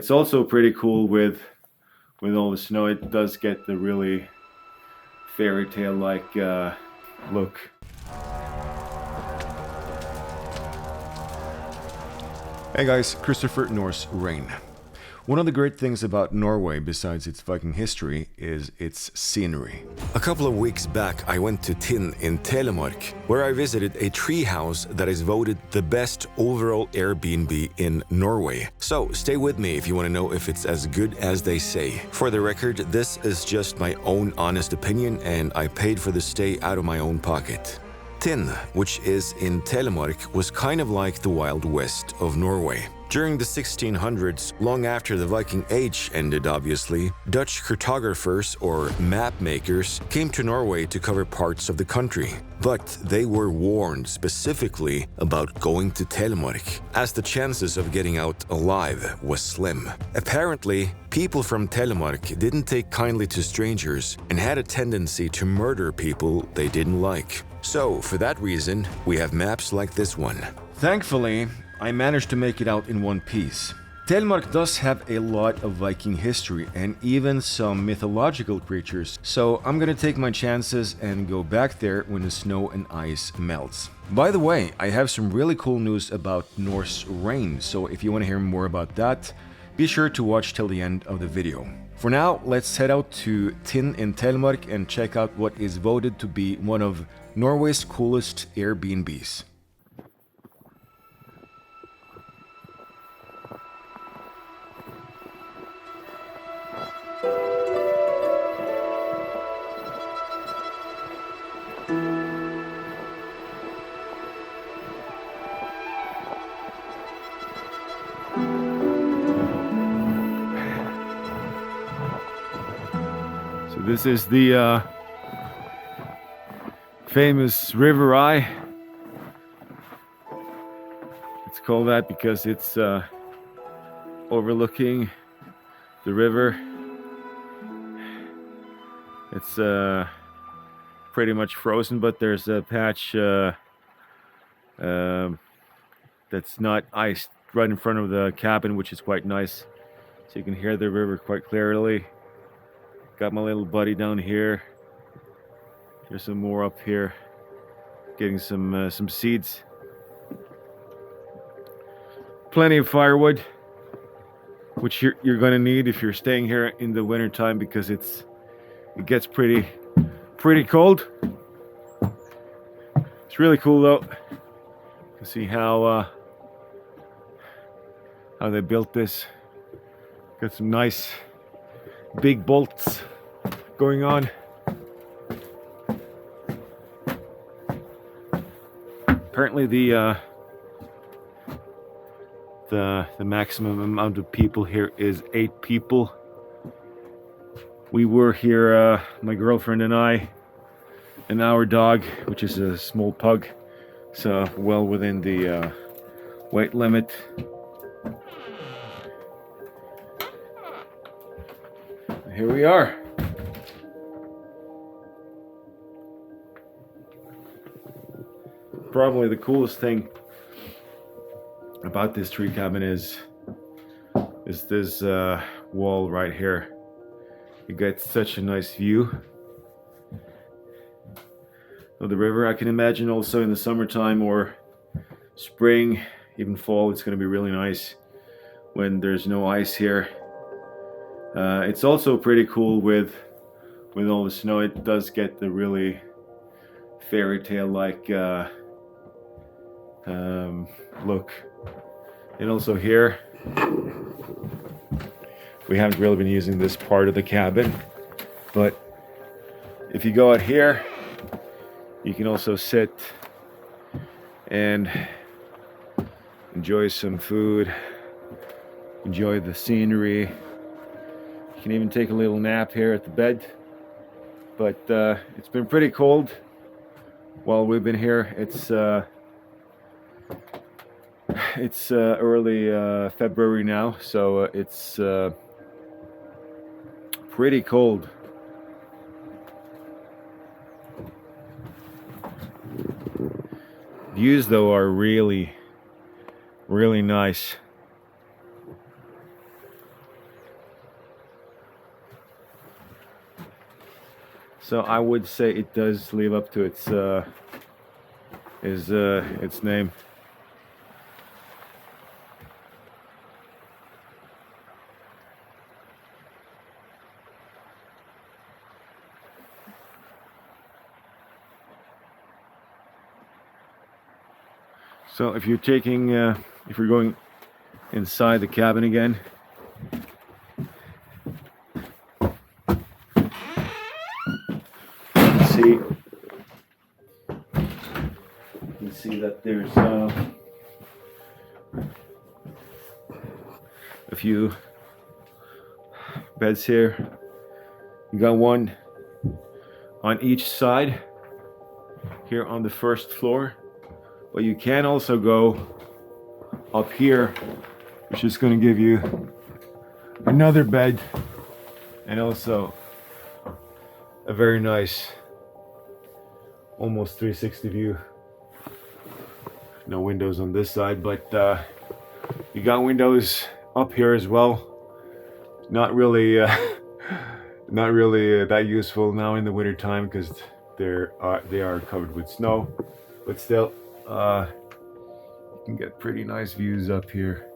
It's also pretty cool with all the snow. It does get the really fairy tale like look. Hey guys, Christopher, Norse Rain. One of the great things about Norway, besides its Viking history, is its scenery. A couple of weeks back, I went to Tinn in Telemark, where I visited a treehouse that is voted the best overall Airbnb in Norway. So stay with me if you want to know if it's as good as they say. For the record, this is just my own honest opinion, and I paid for the stay out of my own pocket. Tinn, which is in Telemark, was kind of like the Wild West of Norway. During the 1600s, long after the Viking Age ended obviously, Dutch cartographers or map makers came to Norway to cover parts of the country. But they were warned specifically about going to Telemark, as the chances of getting out alive was slim. Apparently, people from Telemark didn't take kindly to strangers and had a tendency to murder people they didn't like. So, for that reason, we have maps like this one. Thankfully, I managed to make it out in one piece. Telemark does have a lot of Viking history and even some mythological creatures, so I'm gonna take my chances and go back there when the snow and ice melts. By the way, I have some really cool news about Norse Rain, so if you want to hear more about that, be sure to watch till the end of the video. For now, let's head out to Tinn in Telemark and check out what is voted to be one of Norway's coolest Airbnbs. So this is the famous River Eye. It's called that because it's overlooking the river. It's pretty much frozen, but there's a patch that's not iced right in front of the cabin, which is quite nice. So you can hear the river quite clearly. Got my little buddy down here. There's some more up here. Getting some seeds. Plenty of firewood, which you're going to need if you're staying here in the winter time, because it gets pretty cold. It's really cool though. You can see how they built this. Got some nice big bolts going on. Apparently the maximum amount of people here is 8 people. We were here, my girlfriend and I, and our dog, which is a small pug, so well within the weight limit. Here we are. Probably the coolest thing about this tree cabin is this wall right here. You get such a nice view of the river. I can imagine also in the summertime or spring, even fall, it's going to be really nice when there's no ice here. It's also pretty cool with all the snow. It does get the really fairy tale like look. And also here, we haven't really been using this part of the cabin, but if you go out here, you can also sit and enjoy some food, enjoy the scenery. You can even take a little nap here at the bed. But it's been pretty cold while we've been here. It's early February now, so it's pretty cold. Views though are really nice. So I would say it does live up to its name. So if you're going inside the cabin again, you can see that there's a few beds here. You got one on each side here on the first floor, but you can also go up here, which is going to give you another bed and also a very nice almost 360 view. No windows on this side, but you got windows up here as well. Not really that useful now in the winter time because they are covered with snow, but still you can get pretty nice views up here.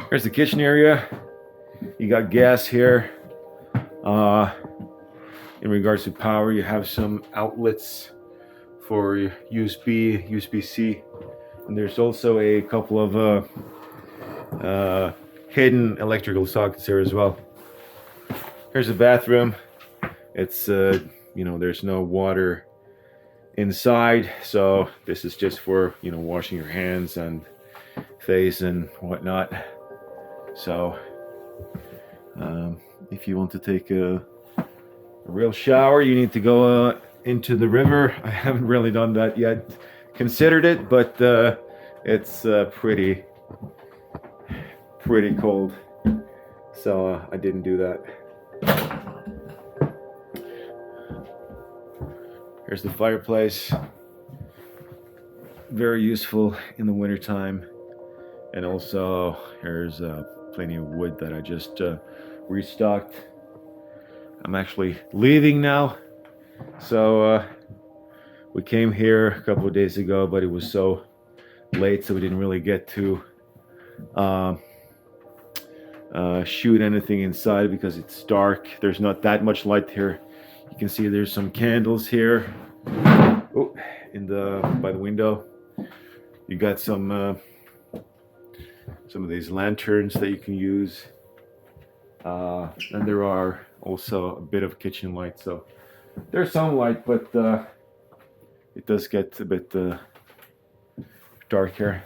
Here's the kitchen area. You got gas here. In regards to power, you have some outlets for USB, USB-C, and there's also a couple of hidden electrical sockets here as well. Here's the bathroom. It's there's no water inside, so this is just for washing your hands and face and whatnot. So if you want to take a real shower, you need to go into the river. I haven't really done that yet. Considered it, but it's pretty cold, so I didn't do that. Here's the fireplace. Very useful in the winter time, and also here's plenty of wood that I just restocked. I'm actually leaving now, so we came here a couple of days ago, but it was so late, so we didn't really get to shoot anything inside because it's dark. There's not that much light here. You can see there's some candles here. Oh, by the window. You got some of these lanterns that you can use, and there are also a bit of kitchen light. So there's some light, but it does get a bit dark here.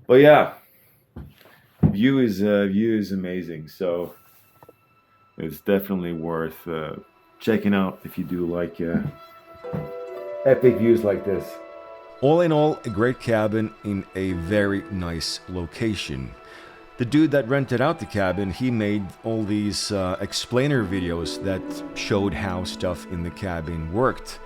But yeah, view is amazing. So it's definitely worth checking out if you do like epic views like this. All in all, a great cabin in a very nice location. The dude that rented out the cabin, he made all these explainer videos that showed how stuff in the cabin worked.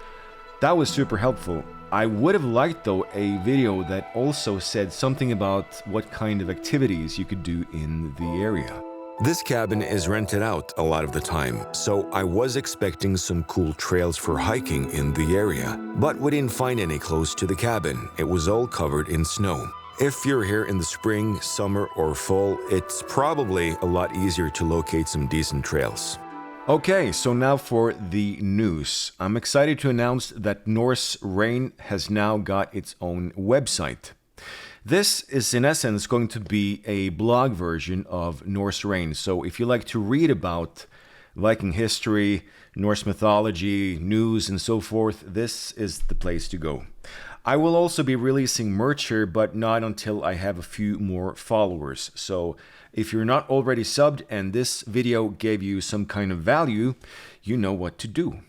That was super helpful. I would have liked, though, a video that also said something about what kind of activities you could do in the area. This cabin is rented out a lot of the time, so I was expecting some cool trails for hiking in the area. But we didn't find any close to the cabin. It was all covered in snow. If you're here in the spring, summer, or fall, it's probably a lot easier to locate some decent trails. Okay, so now for the news. I'm excited to announce that Norse Rain has now got its own website. This is in essence going to be a blog version of Norse Rain. So if you like to read about Viking history, Norse mythology, news, and so forth, this is the place to go. I will also be releasing merch here, but not until I have a few more followers. So if you're not already subbed and this video gave you some kind of value, you know what to do.